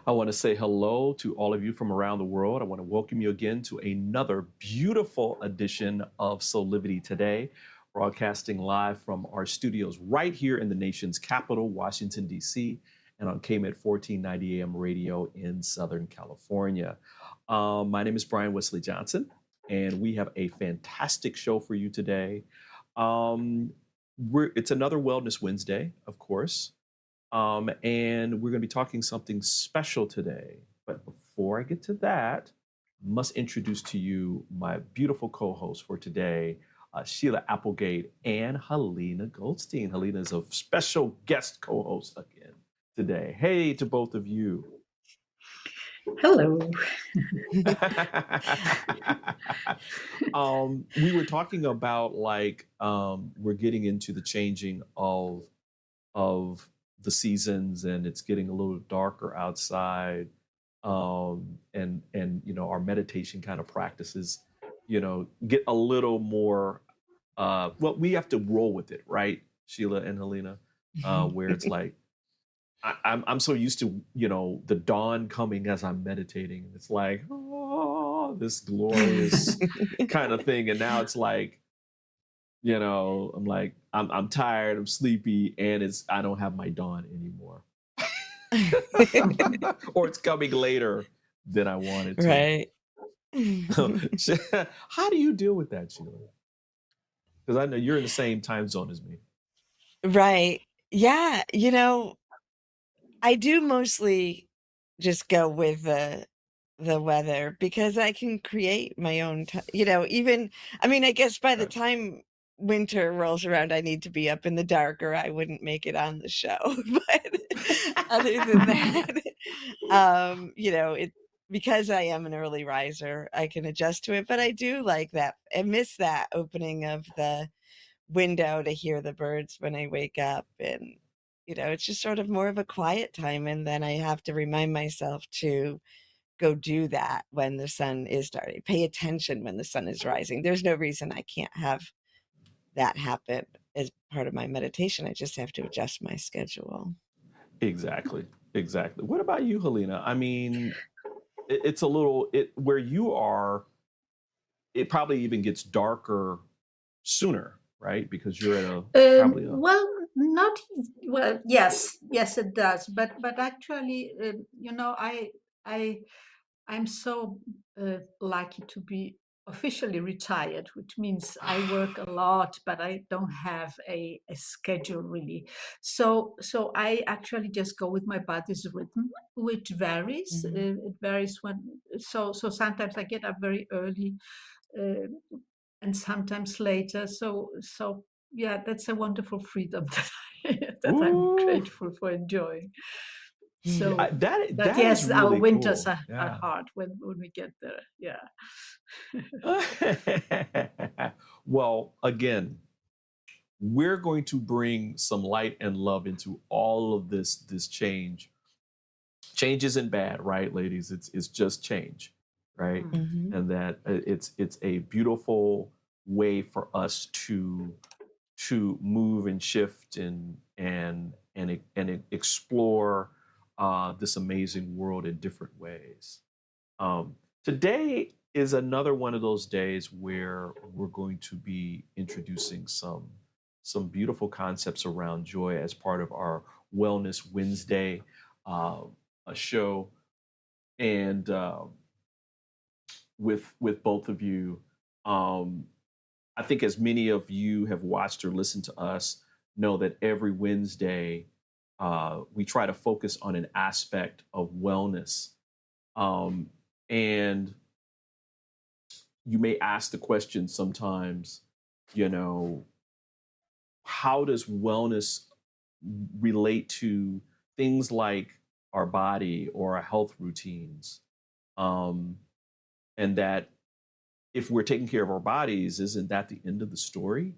I want to say hello to all of you from around the world. I want to welcome you again to another beautiful edition of Soulivity Today, broadcasting live from our studios right here in the nation's capital, Washington, D.C., and on KMET 1490 AM radio in Southern California. My name is Brian Westley Johnson, and we have a fantastic show for you today. It's another Wellness Wednesday, of course. And we're going to be talking something special today. But before I get to that, I must introduce to you my beautiful co-hosts for today, Sheila Applegate and Halina Goldstein. Halina is a special guest co-host again today. Hey to both of you. Hello. We were talking about we're getting into the changing of the seasons, and it's getting a little darker outside, and our meditation kind of practices get a little more we have to roll with it, right, Sheila and Halina, where it's like I'm so used to the dawn coming as I'm meditating, and it's like, oh, this glorious kind of thing, and now it's like I'm like, I'm tired, I'm sleepy, and I don't have my dawn anymore. Or it's coming later than I wanted to. Right. How do you deal with that, Sheila? Because I know you're in the same time zone as me. Right. Yeah. I do mostly just go with the weather because I can create my own time. I guess by the time winter rolls around, I need to be up in the dark or I wouldn't make it on the show. But other than that, because I am an early riser, I can adjust to it. But I do like that. I miss that opening of the window to hear the birds when I wake up, and it's just sort of more of a quiet time, and then I have to remind myself to go do that when the sun is starting, pay attention when the sun is rising. There's no reason I can't have that happen as part of my meditation. I just have to adjust my schedule. Exactly. What about you, Halina? I mean, it's a little where you are, it probably even gets darker sooner, right? Because you're at Yes, it does. But actually, I'm so lucky to be officially retired, which means I work a lot, but I don't have a schedule really. So I actually just go with my body's rhythm, which varies. It varies so sometimes I get up very early, and sometimes later. So yeah, that's a wonderful freedom that I'm grateful for enjoying. So that yes, is really our winters cool. are hard when we get there. Yeah. Well, again, we're going to bring some light and love into all of this change. Change isn't bad, right, ladies? It's just change, right? Mm-hmm. And that it's a beautiful way for us to move and shift and explore this amazing world in different ways. Today is another one of those days where we're going to be introducing some beautiful concepts around joy as part of our Wellness Wednesday a show, and with both of you. I think as many of you have watched or listened to us know that every Wednesday we try to focus on an aspect of wellness. And you may ask the question sometimes, how does wellness relate to things like our body or our health routines. And that if we're taking care of our bodies, isn't that the end of the story?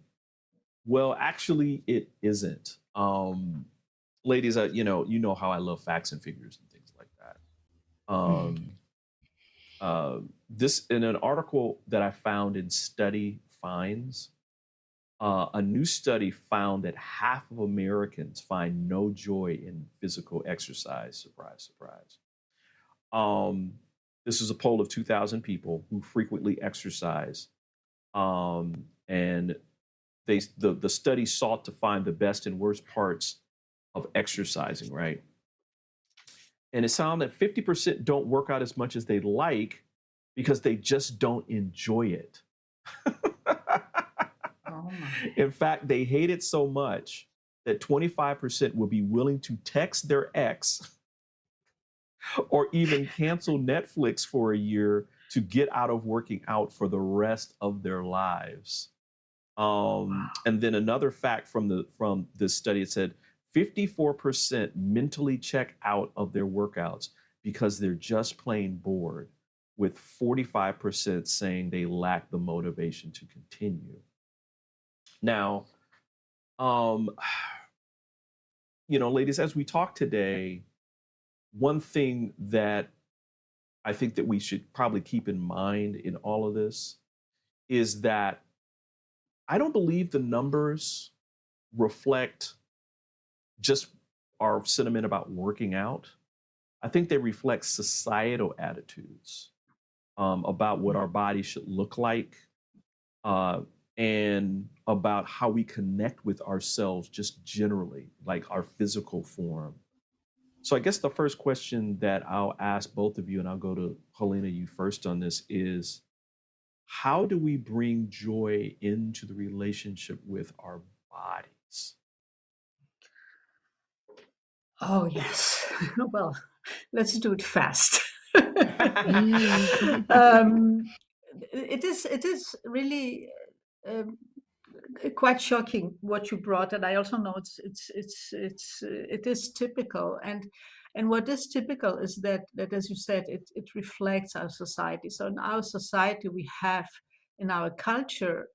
Well, actually, it isn't. Ladies, you know how I love facts and figures and things like that. This in an article that I found in Study Finds, a new study found that half of Americans find no joy in physical exercise. Surprise, surprise. This is a poll of 2,000 people who frequently exercise, and the study sought to find the best and worst parts of exercising, right? And it found that 50% don't work out as much as they'd like because they just don't enjoy it. Oh my. In fact, they hate it so much that 25% would be willing to text their ex or even cancel Netflix for a year to get out of working out for the rest of their lives. And then another fact from this study, it said 54% mentally check out of their workouts because they're just plain bored, with 45% saying they lack the motivation to continue. Now, ladies, as we talk today, one thing that I think that we should probably keep in mind in all of this is that I don't believe the numbers reflect just our sentiment about working out. I think they reflect societal attitudes about what our body should look like, and about how we connect with ourselves just generally, like our physical form. So I guess the first question that I'll ask both of you, and I'll go to Halina, you first on this, is how do we bring joy into the relationship with our bodies? Oh, yes. Well, let's do it fast. It is really quite shocking what you brought, and I also know it is typical. And what is typical is that as you said, it reflects our society. So in our society, we have, in our culture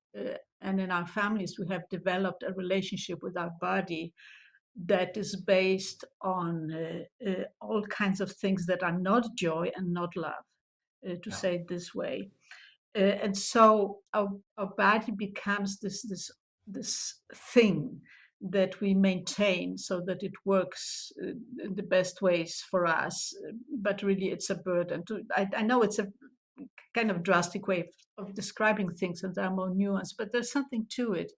and in our families, we have developed a relationship with our body that is based on all kinds of things that are not joy and not love, to say it this way. And so our body becomes this thing that we maintain so that it works in the best ways for us, but really it's a burden. I know it's a kind of drastic way of describing things, and there are more nuanced, but there's something to it.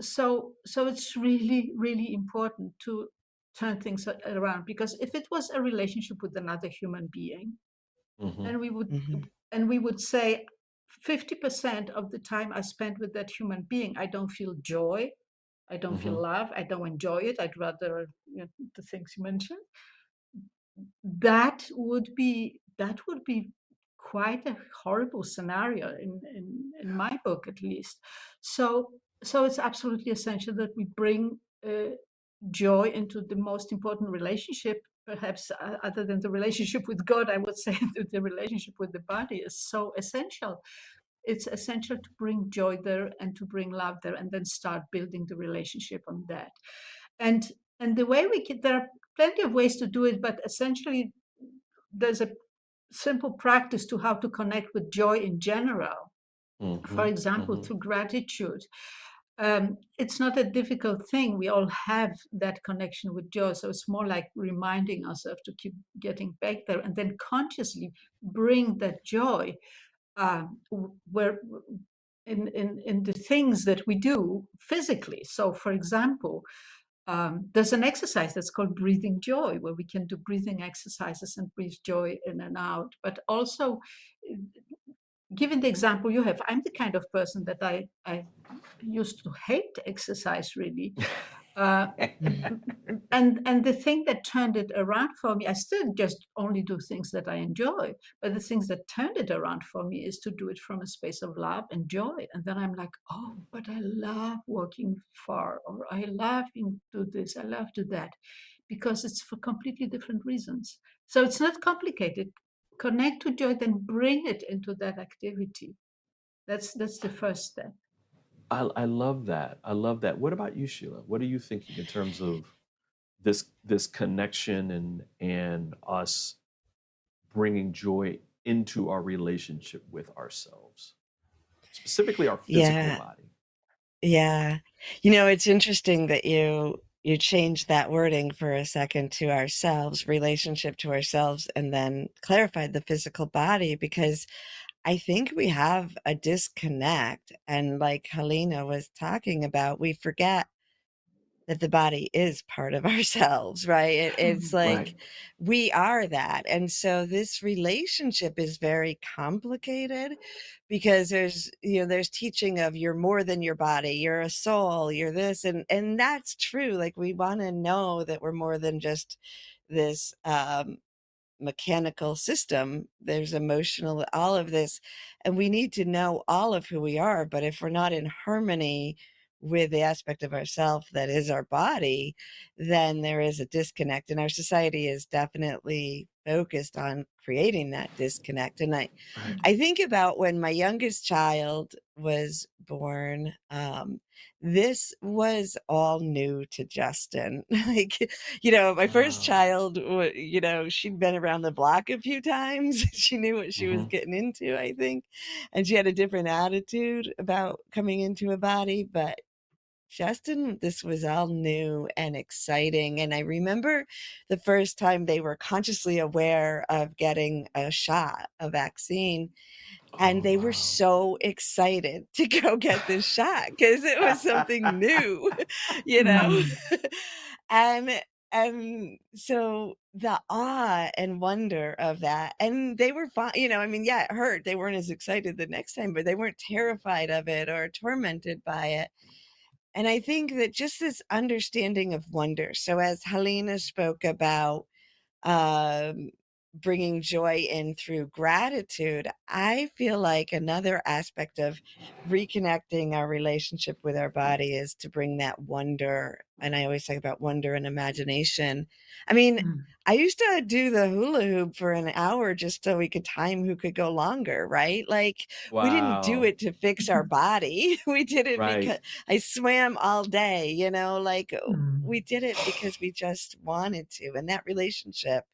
So it's really, really important to turn things around, because if it was a relationship with another human being, and we would say 50% of the time I spend with that human being, I don't feel joy, I don't feel love, I don't enjoy it, I'd rather, the things you mentioned. That would be quite a horrible scenario in my book, at least. So it's absolutely essential that we bring joy into the most important relationship, perhaps other than the relationship with God. I would say that the relationship with the body is so essential. It's essential to bring joy there and to bring love there, and then start building the relationship on that. And the way there are plenty of ways to do it, but essentially there's a simple practice to how to connect with joy in general. For example, through gratitude. It's not a difficult thing. We all have that connection with joy. So it's more like reminding ourselves to keep getting back there, and then consciously bring that joy where in the things that we do physically. So, for example, there's an exercise that's called breathing joy, where we can do breathing exercises and breathe joy in and out. But also, given the example you have, I'm the kind of person that I used to hate exercise, really. Uh, and the thing that turned it around for me, I still just only do things that I enjoy, but the things that turned it around for me is to do it from a space of love and joy. And then I'm like, oh, but I love working far, or I love to do this, I love to do that, because it's for completely different reasons. So it's not complicated. Connect to joy, then bring it into that activity. That's the first step. I love that. I love that. What about you, Sheila? What are you thinking in terms of this connection and us bringing joy into our relationship with ourselves, specifically our physical Yeah. body? Yeah. It's interesting that you changed that wording for a second to ourselves, relationship to ourselves, and then clarified the physical body, because I think we have a disconnect. And like Halina was talking about, we forget that the body is part of ourselves, right? It's like Right. we are that. And so this relationship is very complicated because there's teaching of you're more than your body, you're a soul, you're this, and that's true. Like we want to know that we're more than just this mechanical system. There's emotional, all of this, and we need to know all of who we are. But if we're not in harmony with the aspect of ourself that is our body, then there is a disconnect, and our society is definitely focused on creating that disconnect. And Right. I think about when my youngest child was born. This was all new to Justin. Like, my first Wow. child, she'd been around the block a few times. She knew what she was Hmm. getting into, I think. And she had a different attitude about coming into a body. But Justin, this was all new and exciting. And I remember the first time they were consciously aware of getting a shot, a vaccine, and Oh, they were wow. so excited to go get this shot because it was something new, you know? Mm, and and so the awe and wonder of that, and they were fine, I mean, yeah, it hurt. They weren't as excited the next time, but they weren't terrified of it or tormented by it. And I think that just this understanding of wonder. So as Halina spoke about, um, bringing joy in through gratitude, I feel like another aspect of reconnecting our relationship with our body is to bring that wonder. And I always talk about wonder and imagination. I mean, mm, I used to do the hula hoop for an hour just so we could time who could go longer, right? Like, we didn't do Wow. it to fix our body. We did it because Right. I swam all day, like we mm, did it because we just wanted to. And that relationship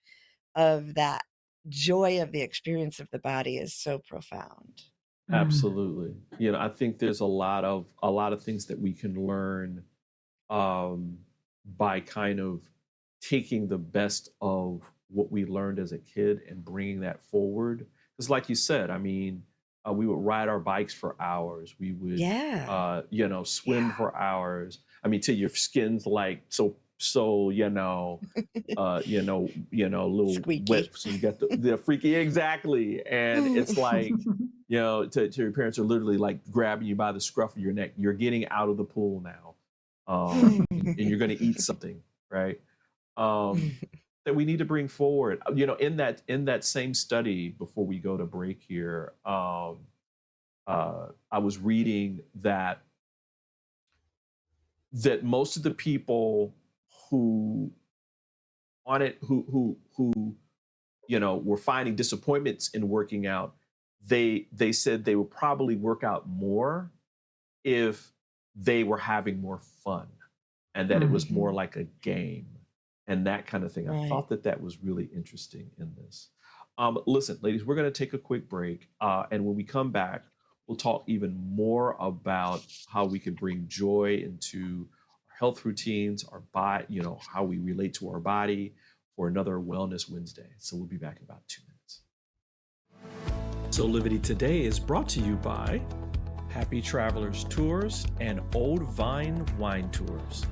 of that joy of the experience of the body is so profound. mm, Absolutely. I think there's a lot of things that we can learn um, by kind of taking the best of what we learned as a kid and bringing that forward. Because, like you said, I mean, we would ride our bikes for hours. We would, Yeah. swim Yeah. for hours. I mean, till your skin's like so, little wet. Squeaky. So you got the freaky exactly, and it's like, to your parents are literally like grabbing you by the scruff of your neck. You're getting out of the pool now, and you're going to eat something, right? That we need to bring forward. In that same study, before we go to break here, I was reading that most of the people who on it who were finding disappointments in working out, they said they would probably work out more if they were having more fun, and that it was more Mhm. like a game and that kind of thing. I Right. thought that was really interesting in this. Listen, ladies, we're going to take a quick break, and when we come back, we'll talk even more about how we can bring joy into our health routines, our body, how we relate to our body for another Wellness Wednesday. So we'll be back in about 2 minutes. Soulivity Today is brought to you by Happy Travelers Tours and Old Vine Wine Tours.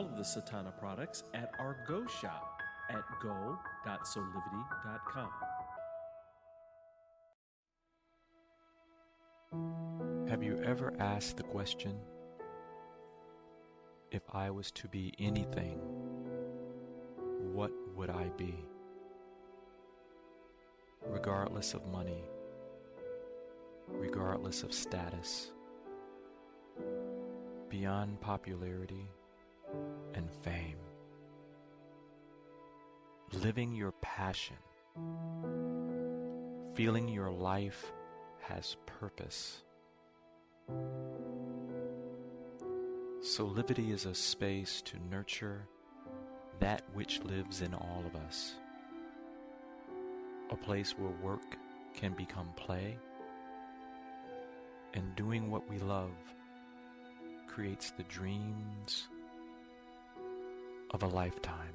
all of the Satana products at our Go shop at go.soulivity.com. Have you ever asked the question, if I was to be anything, what would I be? Regardless of money, regardless of status, beyond popularity and fame. Living your passion, feeling your life has purpose. Soulivity is a space to nurture that which lives in all of us. A place where work can become play, and doing what we love creates the dreams of a lifetime.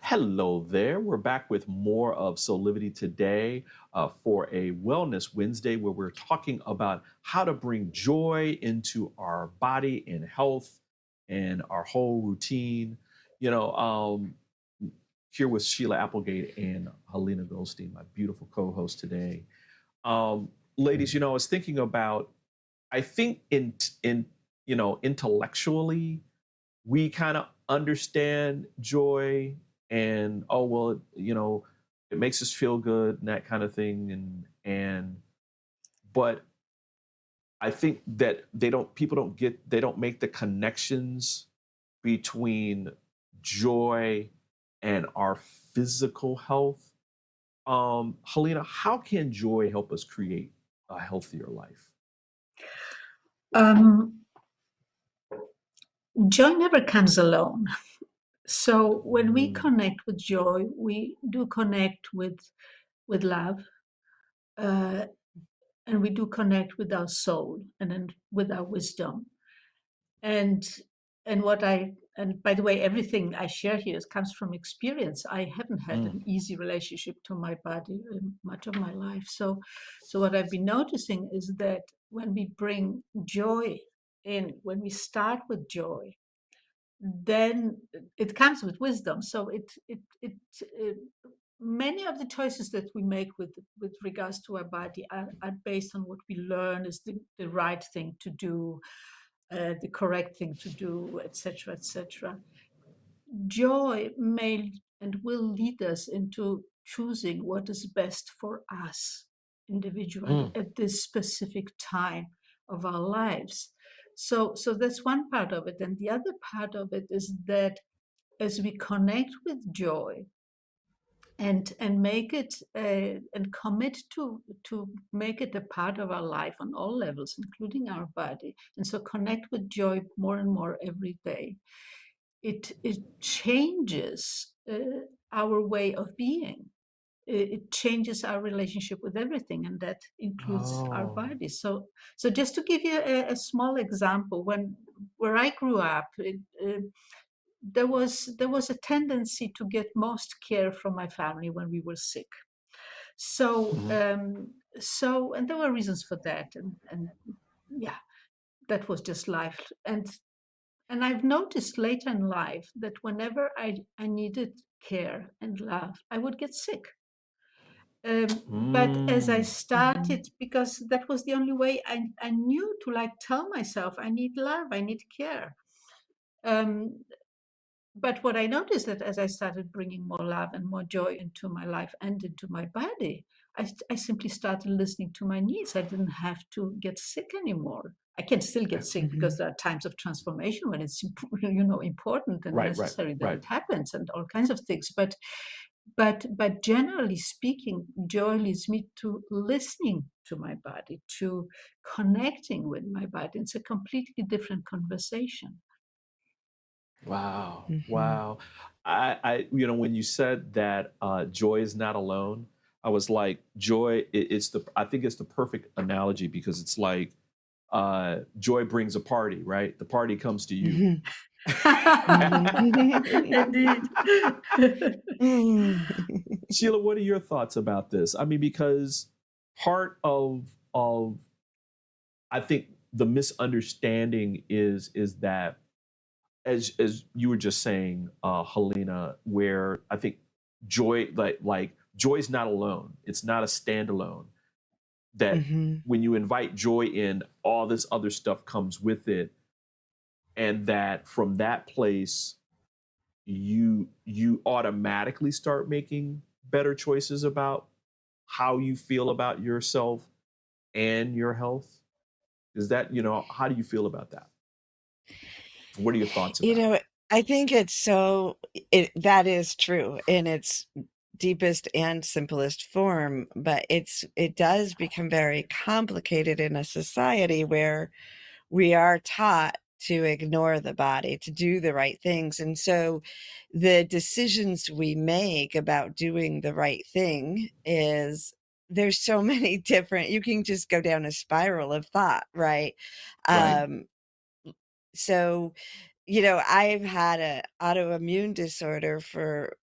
Hello there. We're back with more of Soulivity today for a Wellness Wednesday, where we're talking about how to bring joy into our body and health and our whole routine. Here with Sheila Applegate and Halina Goldstein, my beautiful co-host today. Ladies, I was thinking about, I think intellectually, we kind of understand joy and, it makes us feel good and that kind of thing. But I think that they don't make the connections between joy and our physical health. Halina, how can joy help us create a healthier life? Joy never comes alone. So when we connect with joy, we do connect with love, and we do connect with our soul and then with our wisdom. And by the way, everything I share here comes from experience. I haven't had an easy relationship to my body much of my life. So what I've been noticing is that when we bring joy in, when we start with joy, then it comes with wisdom. So many of the choices that we make with regards to our body are based on what we learn is the right thing to do, the correct thing to do, etc., etc. Joy may and will lead us into choosing what is best for us individually at this specific time of our lives. So that's one part of it. And the other part of it is that as we connect with joy and make it and commit to make it a part of our life on all levels, including our body, and so connect with joy more and more every day, it changes our way of being. It changes our relationship with everything, and that includes our body. So just to give you a small example, where I grew up, there was a tendency to get most care from my family when we were sick. So and there were reasons for that, and yeah, that was just life. And I've noticed later in life that whenever I needed care and love, I would get sick. But as I started, because that was the only way I knew to tell myself, I need love, I need care. But what I noticed that as I started bringing more love and more joy into my life and into my body, I simply started listening to my needs. I didn't have to get sick anymore. I can still get sick because there are times of transformation when it's important and necessary that it happens, and all kinds of things. But generally speaking, joy leads me to listening to my body, to connecting with my body. It's a completely different conversation. Wow. Wow. I when you said that joy is not alone, I was like, joy, I think it's the perfect analogy, because it's like joy brings a party, right? The party comes to you. Indeed. Sheila, what are your thoughts about this? I mean, because part of of, I think the misunderstanding is that, as you were just saying, Halina, where I think joy, like joy is not alone. It's not a standalone. That Mm-hmm. when you invite joy in, all this other stuff comes with it, and that from that place, you automatically start making better choices about how you feel about yourself and your health. Is that, how do you feel about that? What are your thoughts You about it? know, I think that is true in its deepest and simplest form, but it does become very complicated in a society where we are taught to ignore the body, to do the right things. And so the decisions we make about doing the right thing there's so many different, you can just go down a spiral of thought, right? Right. So, I've had an autoimmune disorder for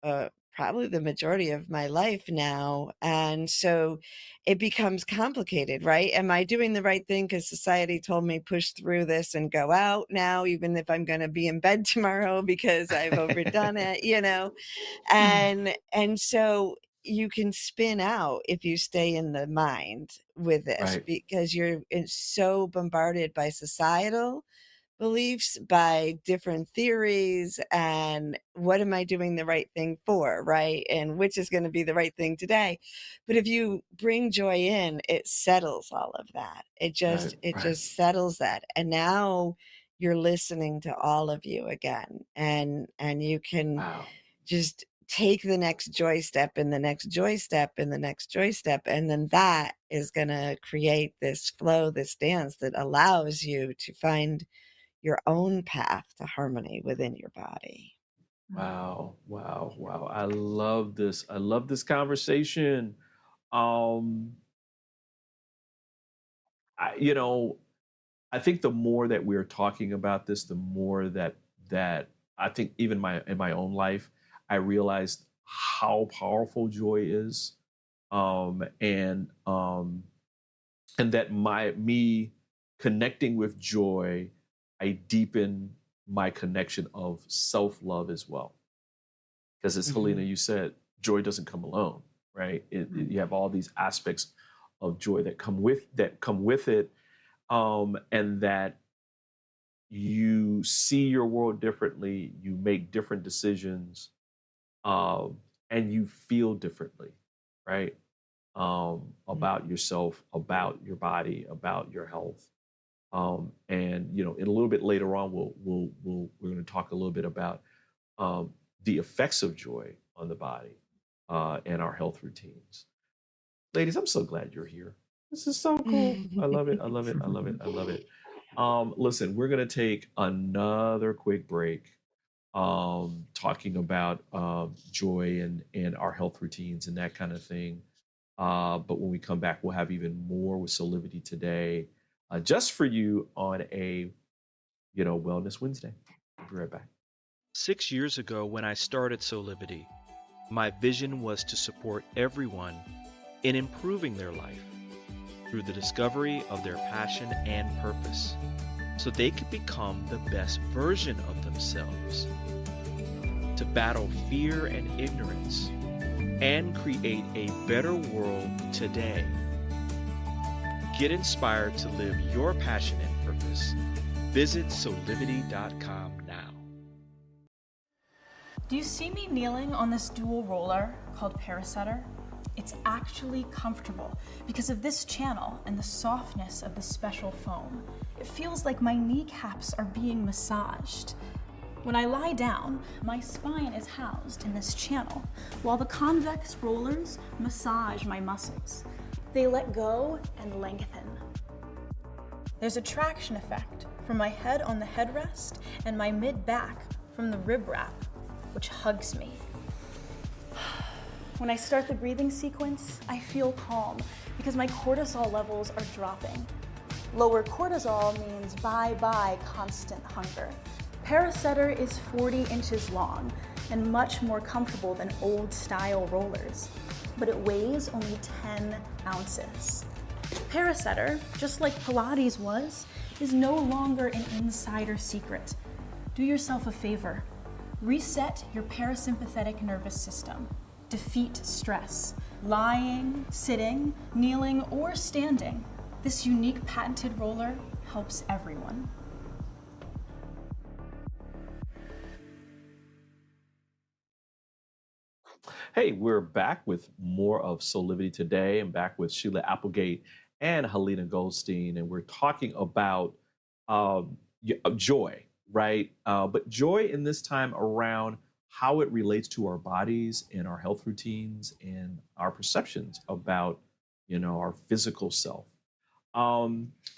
probably the majority of my life now. And so it becomes complicated, right? Am I doing the right thing because society told me push through this and go out now, even if I'm going to be in bed tomorrow because I've overdone it, And so you can spin out if you stay in the mind with this Right. because it's so bombarded by societal beliefs, by different theories, and what am I doing the right thing for, right? And which is going to be the right thing today. But if you bring joy in, it settles all of that. It just settles that. And now you're listening to all of you again, and you can Wow. just take the next joy step and the next joy step and the next joy step. And then that is going to create this flow, this dance that allows you to find your own path to harmony within your body. Wow. I love this. I love this conversation. Um, I think the more that we're talking about this, the more that I think even in my own life, I realized how powerful joy is, and that me connecting with joy, I deepen my connection of self-love as well. Because as Halina, you said, joy doesn't come alone, right? You have all these aspects of joy that come with it, and that you see your world differently, you make different decisions, and you feel differently, right? About yourself, about your body, about your health. And in a little bit later on, we're going to talk a little bit about the effects of joy on the body and our health routines. Ladies, I'm so glad you're here. This is so cool. I love it. Listen, we're going to take another quick break talking about joy and our health routines and that kind of thing. But when we come back, we'll have even more with Soulivity today, just for you on a Wellness Wednesday. We'll be right back. 6 years ago, when I started Soulivity, my vision was to support everyone in improving their life through the discovery of their passion and purpose, so they could become the best version of themselves, to battle fear and ignorance, and create a better world today. Get inspired to live your passion and purpose. Visit Soulivity.com now. Do you see me kneeling on this dual roller called Parasetter? It's actually comfortable because of this channel and the softness of the special foam. It feels like my kneecaps are being massaged. When I lie down, my spine is housed in this channel, while the convex rollers massage my muscles. They let go and lengthen. There's a traction effect from my head on the headrest and my mid-back from the rib wrap, which hugs me. When I start the breathing sequence, I feel calm because my cortisol levels are dropping. Lower cortisol means bye-bye constant hunger. Parasetter is 40 inches long and much more comfortable than old-style rollers, but it weighs only 10 ounces. Parasetter, just like Pilates was, is no longer an insider secret. Do yourself a favor. Reset your parasympathetic nervous system. Defeat stress. Lying, sitting, kneeling, or standing. This unique patented roller helps everyone. Hey, we're back with more of Soulivity today. I'm back with Sheila Applegate and Halina Goldstein, and we're talking about joy, right? But joy in this time around how it relates to our bodies and our health routines and our perceptions about, our physical self.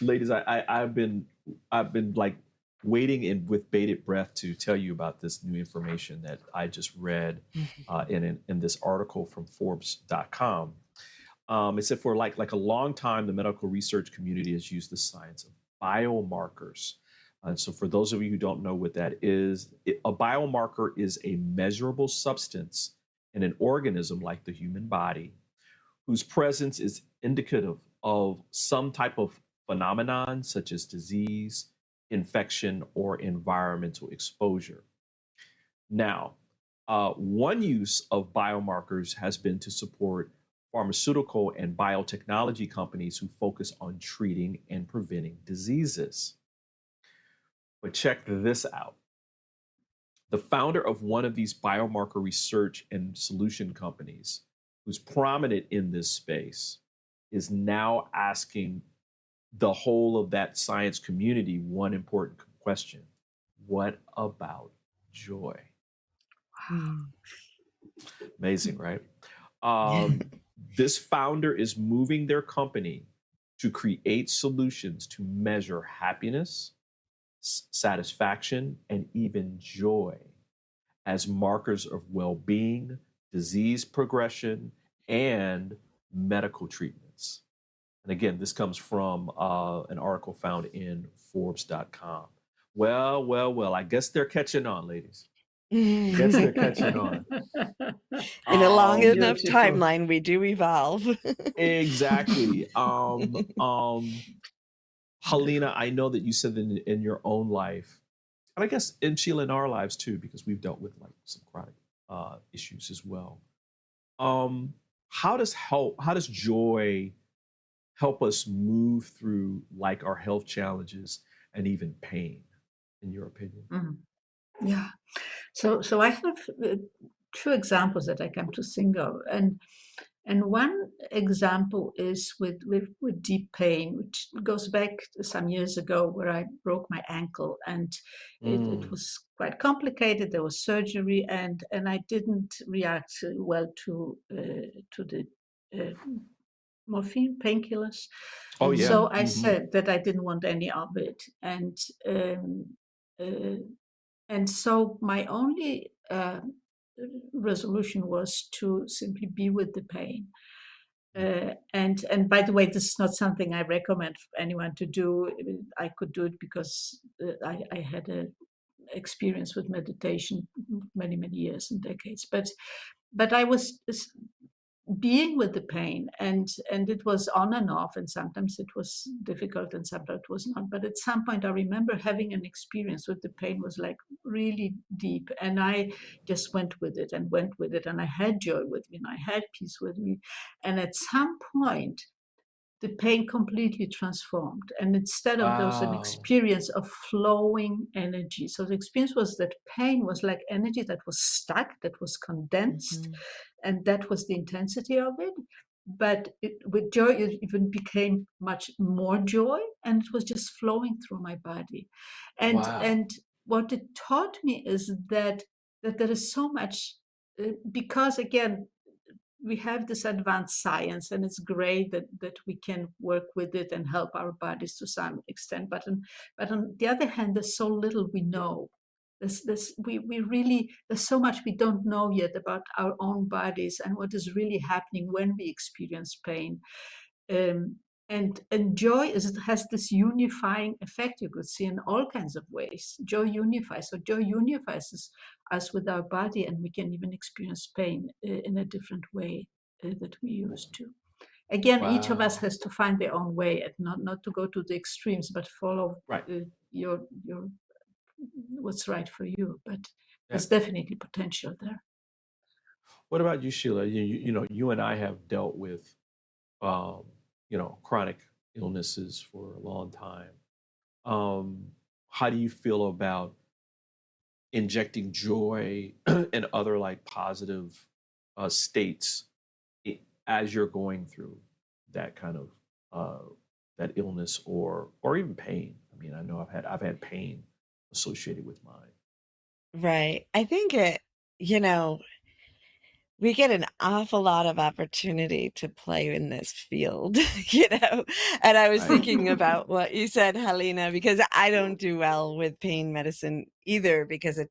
Ladies, I've been like waiting with bated breath to tell you about this new information that I just read in this article from Forbes.com. It said for like a long time, the medical research community has used the science of biomarkers. And so for those of you who don't know what that is, a biomarker is a measurable substance in an organism like the human body, whose presence is indicative of some type of phenomenon such as disease, infection, or environmental exposure. Now, one use of biomarkers has been to support pharmaceutical and biotechnology companies who focus on treating and preventing diseases. But check this out. The founder of one of these biomarker research and solution companies, who's prominent in this space, is now asking the whole of that science community one important question. What about joy? Amazing, right? This founder is moving their company to create solutions to measure happiness, satisfaction, and even joy as markers of well-being, disease progression, and medical treatments. And again, this comes from an article found in Forbes.com. Well, I guess they're catching on, ladies. I guess they're catching on. In a long enough Beautiful. timeline, we do evolve. Exactly. Halina, I know that you said that in your own life, and I guess in Sheila, in our lives too, because we've dealt with like some chronic issues as well. How does joy help us move through like our health challenges and even pain, in your opinion? Yeah. So I have two examples that I come to think of, and one example is with deep pain, which goes back some years ago, where I broke my ankle, and it was quite complicated. There was surgery, and I didn't react well to the morphine painkillers. Oh yeah. So I said that I didn't want any of it, and so my only resolution was to simply be with the pain. And by the way, this is not something I recommend anyone to do. I could do it because I had an experience with meditation many years and decades. But I was being with the pain, and it was on and off, and sometimes it was difficult and sometimes it was not. But at some point I remember having an experience with the pain was like really deep, and I just went with it, and I had joy with me, and I had peace with me. And at some point the pain completely transformed, and instead of there was an experience of flowing energy. So the experience was that pain was like energy that was stuck, that was condensed, and that was the intensity of it. But with joy, it even became much more joy, and it was just flowing through my body. And what it taught me is that there is so much, because again, we have this advanced science, and it's great that we can work with it and help our bodies to some extent. But on the other hand, there's so little we know. There's so much we don't know yet about our own bodies and what is really happening when we experience pain. And joy has this unifying effect. You could see in all kinds of ways. Joy unifies. So joy unifies us with our body, and we can even experience pain in a different way that we used to. Again, each of us Wow. has to find their own way, and not to go to the extremes, but follow Right. your what's right for you. But Yeah. there's definitely potential there. What about you, Sheila? You know, you and I have dealt with, um, you know, chronic illnesses for a long time. Um, how do you feel about injecting joy and other like positive states as you're going through that kind of that illness or even pain? I mean, I know I've had pain associated with mine. Right. I think you know, we get an awful lot of opportunity to play in this field, you know. And I was Right. thinking about what you said, Halina, because I don't do well with pain medicine either, because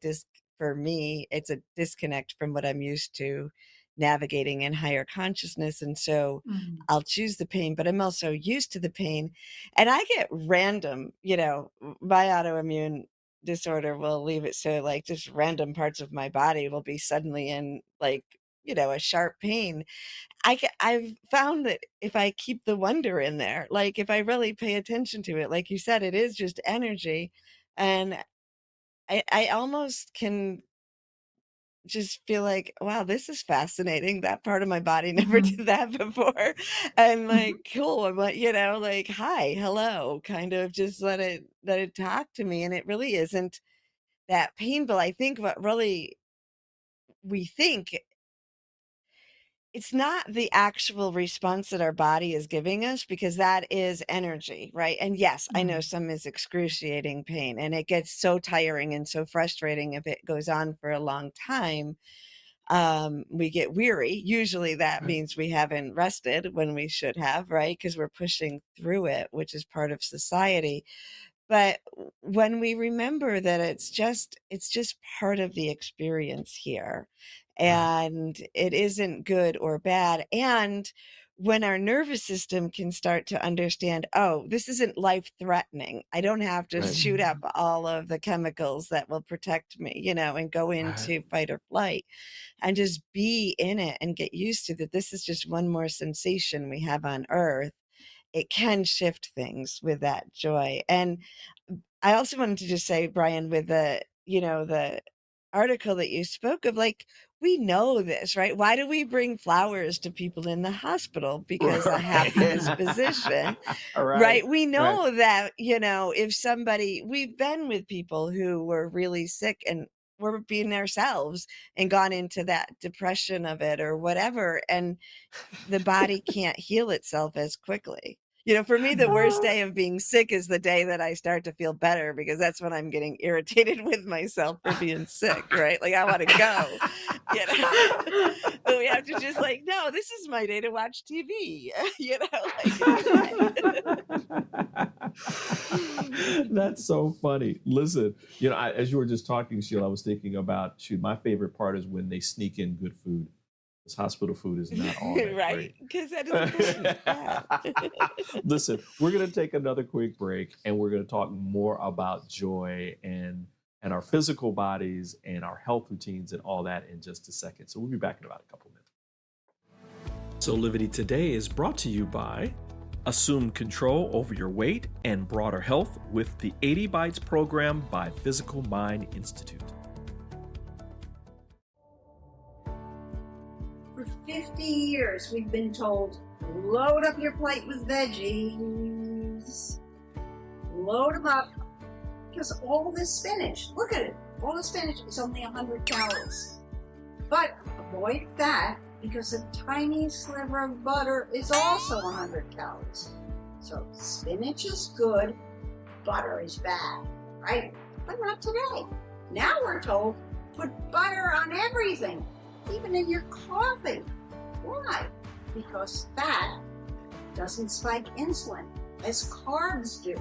for me, it's a disconnect from what I'm used to navigating in higher consciousness. And so Mm. I'll choose the pain, but I'm also used to the pain. And I get random, you know, my autoimmune disorder will leave it so like just random parts of my body will be suddenly in like, you know, a sharp pain. I've found that if I keep the wonder in there, like if I really pay attention to it, like you said, it is just energy. And I almost can just feel like, wow, this is fascinating. That part of my body never Mhm. did that before. And like, cool. I'm like, you know, like, hi, hello, kind of just let it talk to me. And it really isn't that painful. I think what really we think it's not the actual response that our body is giving us, because that is energy, right? And yes, I know Mm. some is excruciating pain, and it gets so tiring and so frustrating if it goes on for a long time. We get weary. Usually that Right. means we haven't rested when we should have, right? Because we're pushing through it, which is part of society. But when we remember that it's just part of the experience here, Right. and it isn't good or bad. And when our nervous system can start to understand, oh, this isn't life threatening, I don't have to Right. shoot up all of the chemicals that will protect me, you know, and go Right. into fight or flight, and just be in it and get used to that this is just one more sensation we have on earth. It can shift things with that joy. And I also wanted to just say, Brian, with the, you know, the article that you spoke of, like, we know this, right? Why do we bring flowers to people in the hospital? Because a happy disposition, Right. right? We Right. know that, you know, if somebody, we've been with people who were really sick and were being ourselves and gone into that depression of it or whatever. And the body can't heal itself as quickly. You know, for me, the worst day of being sick is the day that I start to feel better, because that's when I'm getting irritated with myself for being sick, right? Like I want to go, you know. But we have to just like, no, this is my day to watch TV, you know, like enjoy. That's so funny. Listen, you know, as you were just talking, Sheila, I was thinking about, shoot, my favorite part is when they sneak in good food. This hospital food is not all that Right? great. Because that is important. Yeah. Listen, we're going to take another quick break, and we're going to talk more about joy and our physical bodies and our health routines and all that in just a second. So we'll be back in about a couple minutes. Soulivity Today is brought to you by Assume control over your weight and broader health with the 80 Bites program by Physical Mind Institute. For 50 years, we've been told, load up your plate with veggies. Load them up. Because all this spinach, look at it, all the spinach is only 100 calories. But avoid fat, because a tiny sliver of butter is also 100 calories. So spinach is good, butter is bad, right? But not today. Now we're told, put butter on everything, even in your coffee. Why? Because fat doesn't spike insulin, as carbs do.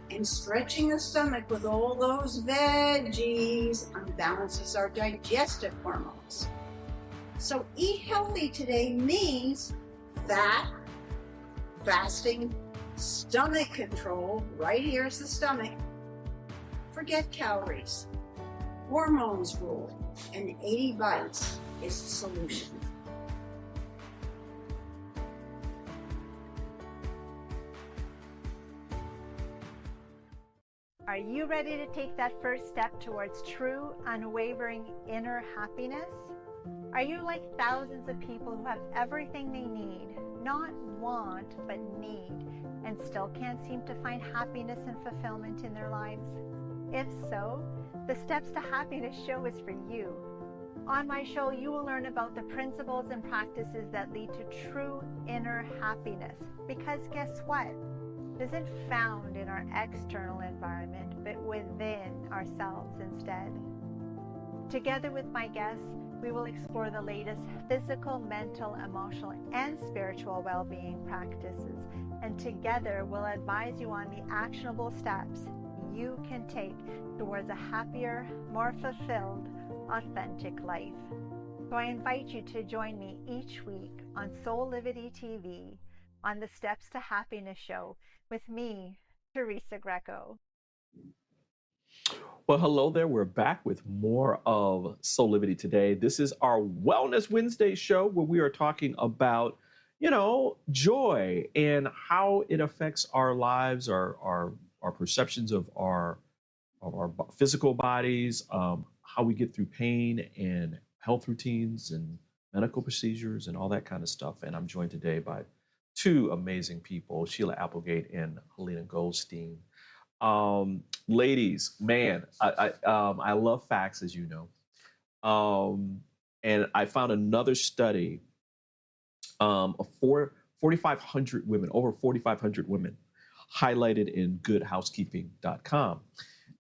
And stretching the stomach with all those veggies unbalances our digestive hormones. So eat healthy today means fat, fasting, stomach control, right here's the stomach. Forget calories. Hormones rule, and 80 Bites is the solution. Are you ready to take that first step towards true, unwavering inner happiness? Are you like thousands of people who have everything they need, not want, but need, and still can't seem to find happiness and fulfillment in their lives? If so, the Steps to Happiness show is for you. On my show, you will learn about the principles and practices that lead to true inner happiness. Because guess what? It isn't found in our external environment, but within ourselves instead. Together with my guests, we will explore the latest physical, mental, emotional, and spiritual well-being practices. And together, we'll advise you on the actionable steps you can take towards a happier, more fulfilled, authentic life. So I invite you to join me each week on Soulivity TV on the Steps to Happiness show with me, Teresa Greco. Well, hello there. We're back with more of Soulivity today. This is our Wellness Wednesday show where we are talking about, joy and how it affects our lives, our perceptions of our physical bodies, how we get through pain and health routines and medical procedures and all that kind of stuff. And I'm joined today by two amazing people, Sheila Applegate and Halina Goldstein. Ladies, man, I love facts, as you know. And I found another study of 4,500 women, over 4,500 women, highlighted in goodhousekeeping.com.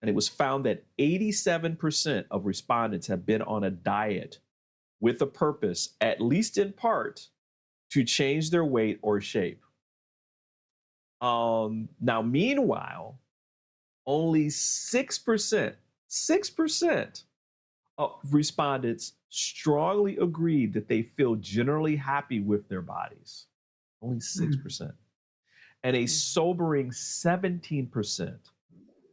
And it was found that 87% of respondents have been on a diet with a purpose, at least in part, to change their weight or shape. Now, meanwhile, only 6% of respondents strongly agreed that they feel generally happy with their bodies. Only 6%. And a sobering 17%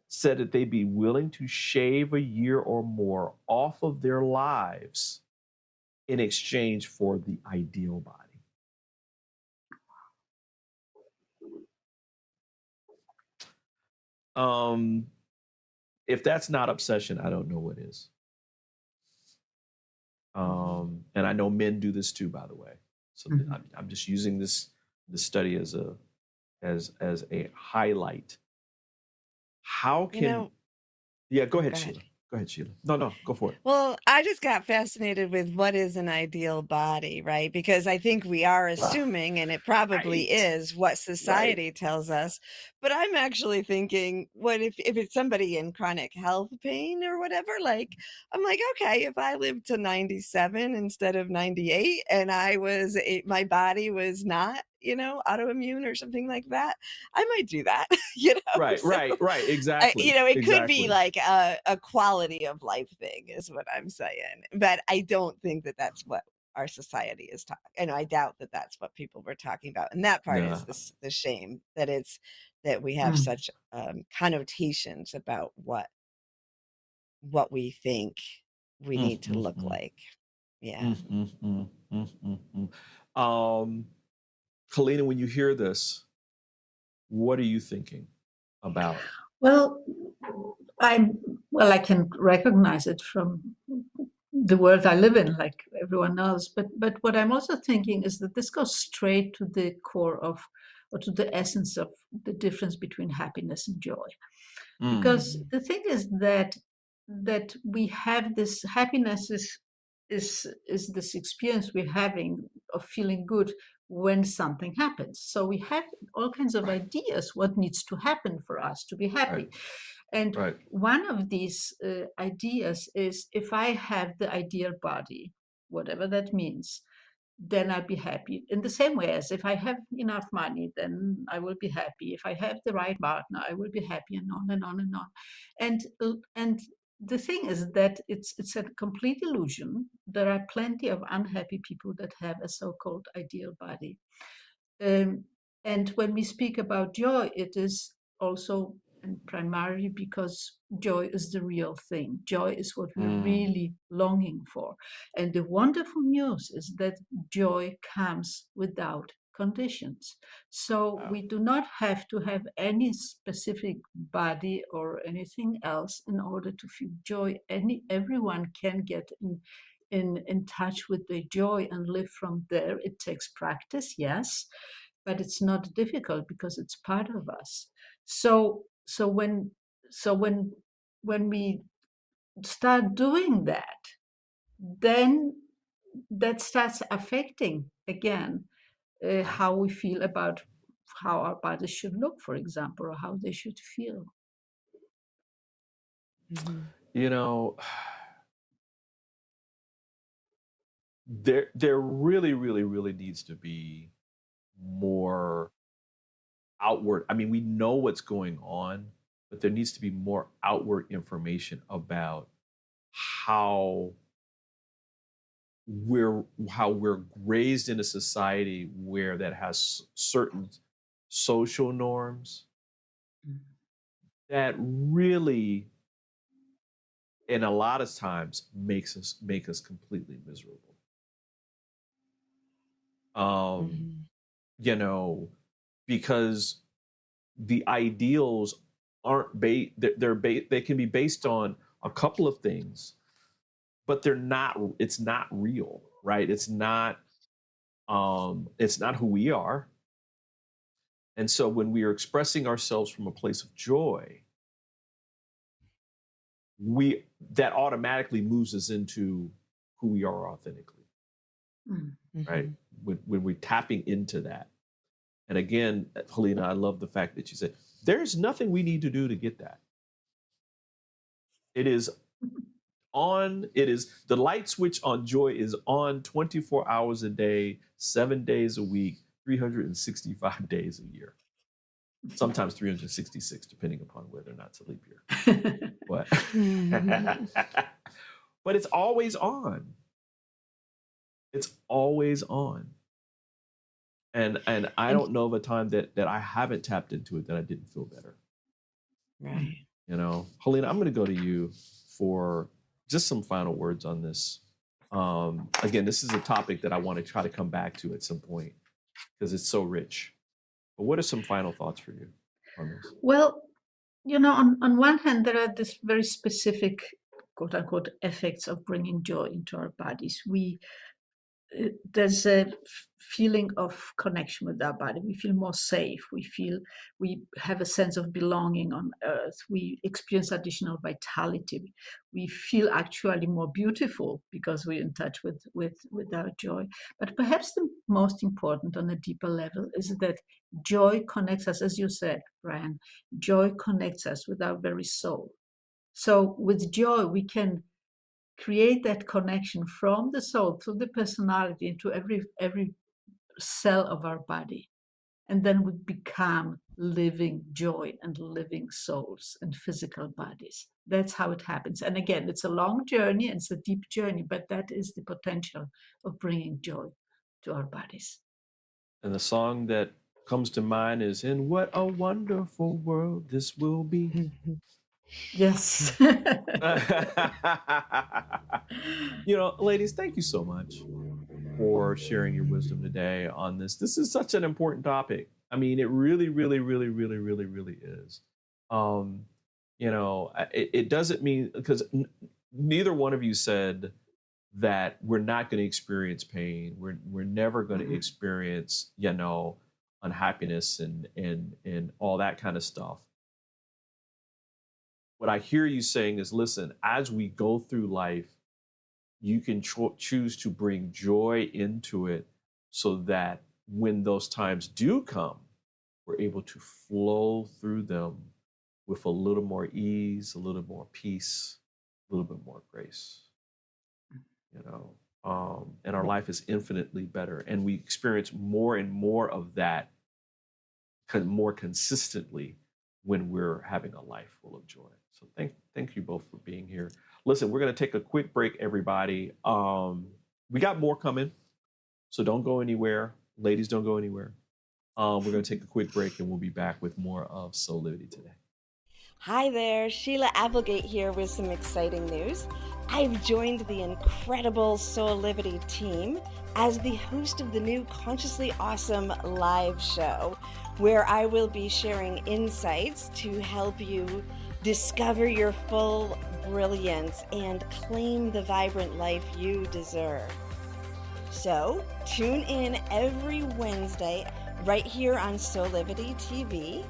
said that they'd be willing to shave a year or more off of their lives in exchange for the ideal body. If that's not obsession, I don't know what is. And I know men do this too, by the way. So I'm just using this study as a highlight. How can go ahead, Sheila. Go ahead, Sheila. No, go for it. Well, I just got fascinated with what is an ideal body, right? Because I think we are assuming, and it probably is what society tells us. But I'm actually thinking, what if it's somebody in chronic health pain or whatever? Like, I'm like, okay, if I lived to 97 instead of 98, and my body was not, autoimmune or something like that, I might do that. Right, exactly. It could be like a quality of life thing, is what I'm saying. But I don't think that that's what our society is talking. And I doubt that that's what people were talking about. And that part is the shame that we have such connotations about what we think we need to look like. Yeah. Halina, when you hear this, what are you thinking about? Well, I can recognize it from the world I live in, like everyone else. But what I'm also thinking is that this goes straight to the core of, or to the essence of, the difference between happiness and joy. Because the thing is that we have this happiness is this experience we're having of feeling good when something happens. So we have all kinds of ideas what needs to happen for us to be happy. And one of these ideas is, if I have the ideal body, whatever that means, then I'll be happy. In the same way as if I have enough money, then I will be happy. If I have the right partner, I will be happy, and on and on and on. And the thing is that it's a complete illusion. There are plenty of unhappy people that have a so-called ideal body. And when we speak about joy, it is also and primarily because joy is the real thing. Joy is what we're really longing for. And the wonderful news is that joy comes without conditions. So we do not have to have any specific body or anything else in order to feel joy. Everyone can get in touch with their joy and live from there. It takes practice, yes, but it's not difficult because it's part of us. So when we start doing that, then that starts affecting again how we feel about how our bodies should look, for example, or how they should feel. Mm-hmm. You know, there really, really, really needs to be more outward. I mean, we know what's going on, but there needs to be more outward information about how we're raised in a society where that has certain social norms that really, and a lot of times make us completely miserable. You know, because the ideals aren't they can be based on a couple of things, but it's not real, right? It's not who we are. And so when we are expressing ourselves from a place of joy, that automatically moves us into who we are authentically. Mm-hmm. Right? When we're tapping into that. And again, Halina, I love the fact that you said, there's nothing we need to do to get that. It is the light switch on joy is on 24 hours a day, 7 days a week, 365 days a year. Sometimes 366, depending upon whether or not it's a leap year. But it's always on. It's always on. And I don't know of a time that I haven't tapped into it that I didn't feel better. Right. You know, Halina, I'm going to go to you for just some final words on this. Again, this is a topic that I want to try to come back to at some point because it's so rich. But what are some final thoughts for you on this? Well, you know, on one hand, there are these very specific, quote unquote, effects of bringing joy into our bodies. There's a feeling of connection with our body. We feel more safe. We have a sense of belonging on earth. We experience additional vitality. We feel actually more beautiful because we're in touch with our joy. But perhaps the most important on a deeper level is that joy connects us, as you said, Brian, joy connects us with our very soul. So with joy, we can create that connection from the soul through the personality into every cell of our body, and then we become living joy and living souls and physical bodies. That's how it happens. And again, it's a long journey and it's a deep journey, but that is the potential of bringing joy to our bodies. And the song that comes to mind is "In What a Wonderful World This Will Be." Yes. You know, ladies, thank you so much for sharing your wisdom today on this. This is such an important topic. I mean, it really, really, really, really, really, really is. You know, it doesn't mean, because neither one of you said that we're not going to experience pain. We're never going to experience, you know, unhappiness and all that kind of stuff. What I hear you saying is, listen, as we go through life, you can choose to bring joy into it so that when those times do come, we're able to flow through them with a little more ease, a little more peace, a little bit more grace. You know, and our life is infinitely better. And we experience more and more of that more consistently when we're having a life full of joy. So thank you both for being here. Listen, we're going to take a quick break, everybody. We got more coming, so don't go anywhere. Ladies, don't go anywhere. We're going to take a quick break, and we'll be back with more of Soulivity today. Hi there, Sheila Applegate here with some exciting news. I've joined the incredible Soulivity team as the host of the new Consciously Awesome live show, where I will be sharing insights to help you discover your full brilliance and claim the vibrant life you deserve. So tune in every Wednesday right here on Soulivity TV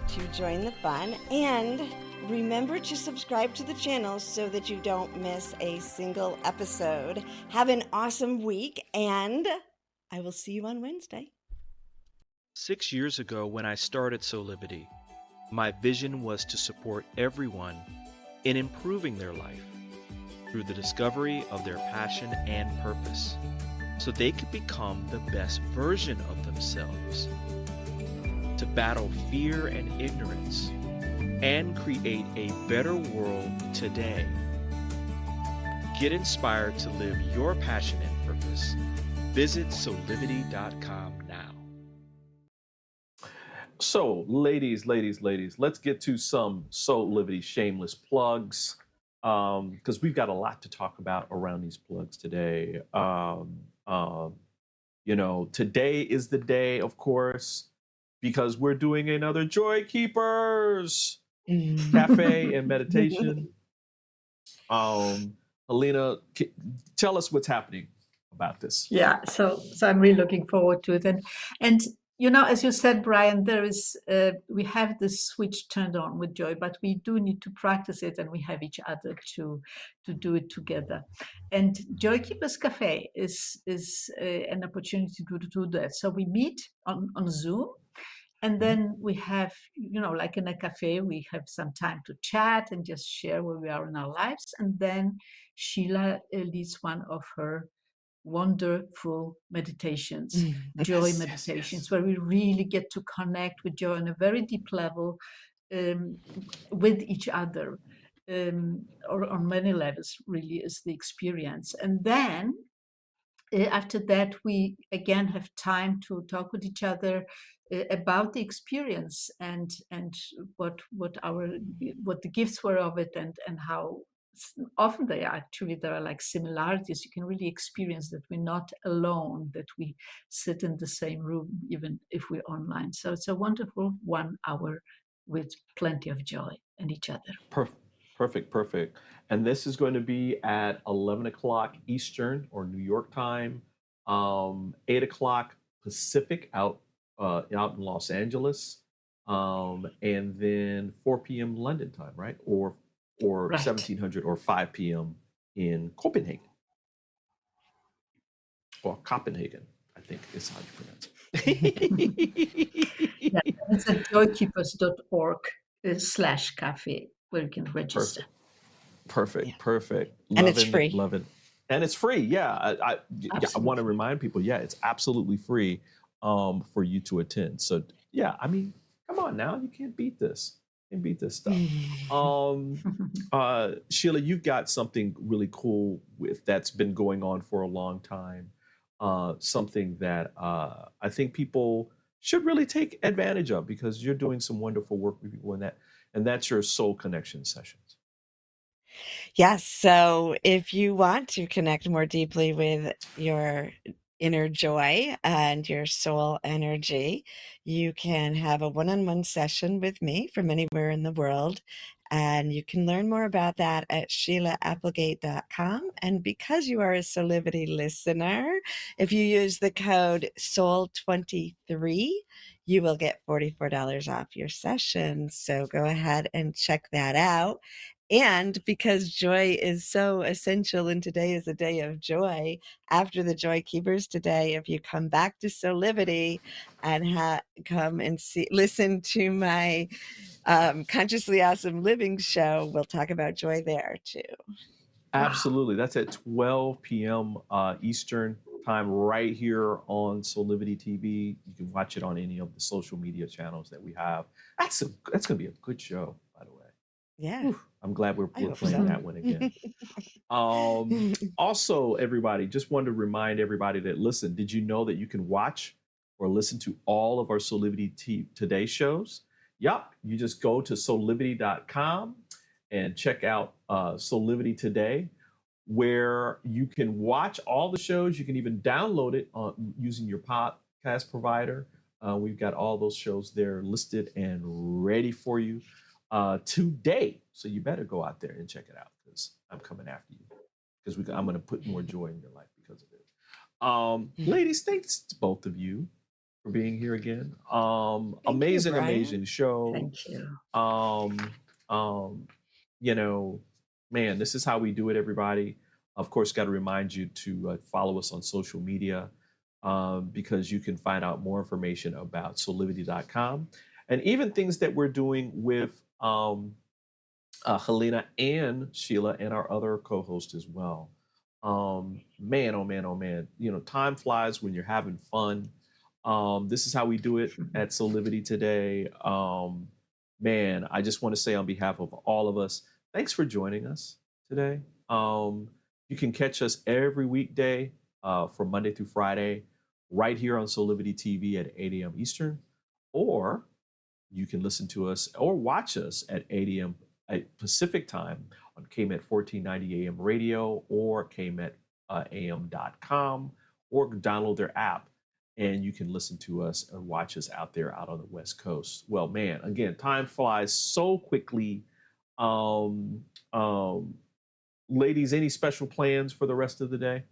to join the fun, and remember to subscribe to the channel so that you don't miss a single episode. Have an awesome week, and I will see you on Wednesday. 6 years ago, when I started Soulivity, my vision was to support everyone in improving their life through the discovery of their passion and purpose, so they could become the best version of themselves, to battle fear and ignorance, and create a better world today. Get inspired to live your passion and purpose. Visit Soulivity.com now. So, ladies, let's get to some Soulivity shameless plugs, because we've got a lot to talk about around these plugs today. Today is the day, of course, because we're doing another Joy Keepers cafe and meditation. Halina, tell us what's happening about this. Yeah, so I'm really looking forward to it, and as you said, Brian, there is we have this switch turned on with Joy, but we do need to practice it, and we have each other to do it together. And Joy Keepers Cafe is an opportunity to do that. So we meet on Zoom. And then we have, like in a cafe, we have some time to chat and just share where we are in our lives. And then Sheila leads one of her wonderful meditations, joy meditations, where we really get to connect with joy on a very deep level with each other, or on many levels, really is the experience. And then after that, we again have time to talk with each other about the experience and what the gifts were of it, and how often there are like similarities. You can really experience that we're not alone, that we sit in the same room even if we're online. So it's a wonderful 1 hour with plenty of joy and each other. Perfect. And this is going to be at 11 o'clock Eastern or New York time, 8 o'clock Pacific out in Los Angeles, and then 4 p.m. London time, right? Or right. 1700 or 5 p.m. in Copenhagen. Or Copenhagen, I think is how you pronounce it. Yeah, it's at joykeepers.org/cafe where you can register. Perfect. And it's free. Love it. And it's free. Yeah. I want to remind people, it's absolutely free for you to attend. So, come on now. You can't beat this. You can't beat this stuff. Sheila, you've got something really cool that's been going on for a long time. Something that I think people should really take advantage of, because you're doing some wonderful work with people in that. And that's your Soul Connection sessions. Yes. So if you want to connect more deeply with your inner joy and your soul energy, you can have a one-on-one session with me from anywhere in the world. And you can learn more about that at SheilaApplegate.com. And because you are a Soulivity listener, if you use the code SOUL23, you will get $44 off your session. So go ahead and check that out. And because joy is so essential, and today is a day of joy, after the Joy Keepers today, if you come back to Soulivity and come and listen to my Consciously Awesome Living show, we'll talk about joy there too. Absolutely. That's at 12 p.m. Eastern time right here on Soulivity TV. You can watch it on any of the social media channels that we have. That's going to be a good show, by the way. Yeah. Whew, I'm glad we're playing that one again. Also, everybody, just wanted to remind everybody that, listen, did you know that you can watch or listen to all of our Soulivity Today shows? Yep, you just go to soulivity.com and check out Soulivity Today, where you can watch all the shows. You can even download it using your podcast provider. We've got all those shows there listed and ready for you today. So you better go out there and check it out, because I'm coming after you, because I'm going to put more joy in your life because of it. Ladies, thanks to both of you for being here again. Amazing show. Thank you. You know, man, this is how we do it, everybody. Of course, got to remind you to follow us on social media, because you can find out more information about soulivity.com, and even things that we're doing with Halina and Sheila and our other co-host as well. Man, oh man, oh man. You know, time flies when you're having fun. This is how we do it at Soulivity today. Man, I just want to say on behalf of all of us, thanks for joining us today. You can catch us every weekday from Monday through Friday right here on Soulivity TV at 8 a.m. Eastern, or you can listen to us or watch us at 8 a.m. Pacific time on KMET 1490 AM radio or KMETAM.com, or download their app and you can listen to us and watch us out there out on the West Coast. Well, man, again, time flies so quickly. Ladies, any special plans for the rest of the day?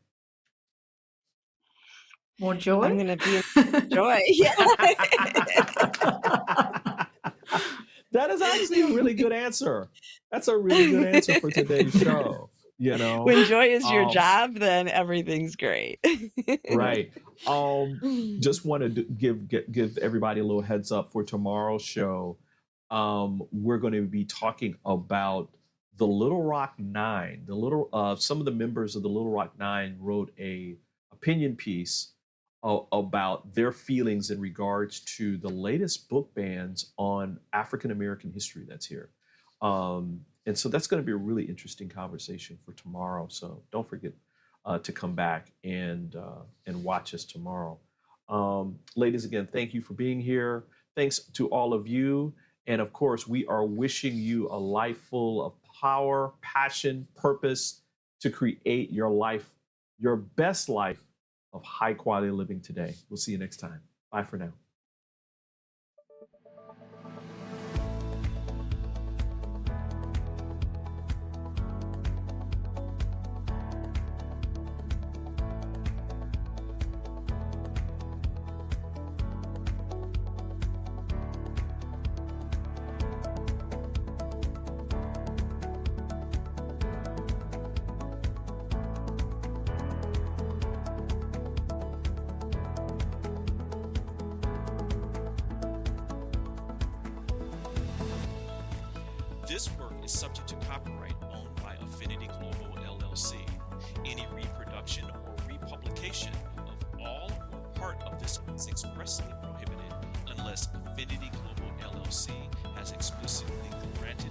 More joy? I'm going to be in joy. Yeah. That is actually a really good answer. That's a really good answer for today's show. You know, when joy is your job, then everything's great. Right. Just want to give everybody a little heads up for tomorrow's show. We're going to be talking about the Little Rock Nine. Some of the members of the Little Rock Nine wrote a opinion piece about their feelings in regards to the latest book bans on African American history that's here. And so that's going to be a really interesting conversation for tomorrow. So don't forget to come back and watch us tomorrow. Ladies, again, thank you for being here. Thanks to all of you. And of course, we are wishing you a life full of power, passion, purpose to create your life, your best life of high quality living today. We'll see you next time. Bye for now. This work is subject to copyright owned by Affinity Global LLC. Any reproduction or republication of all or part of this is expressly prohibited unless Affinity Global LLC has explicitly granted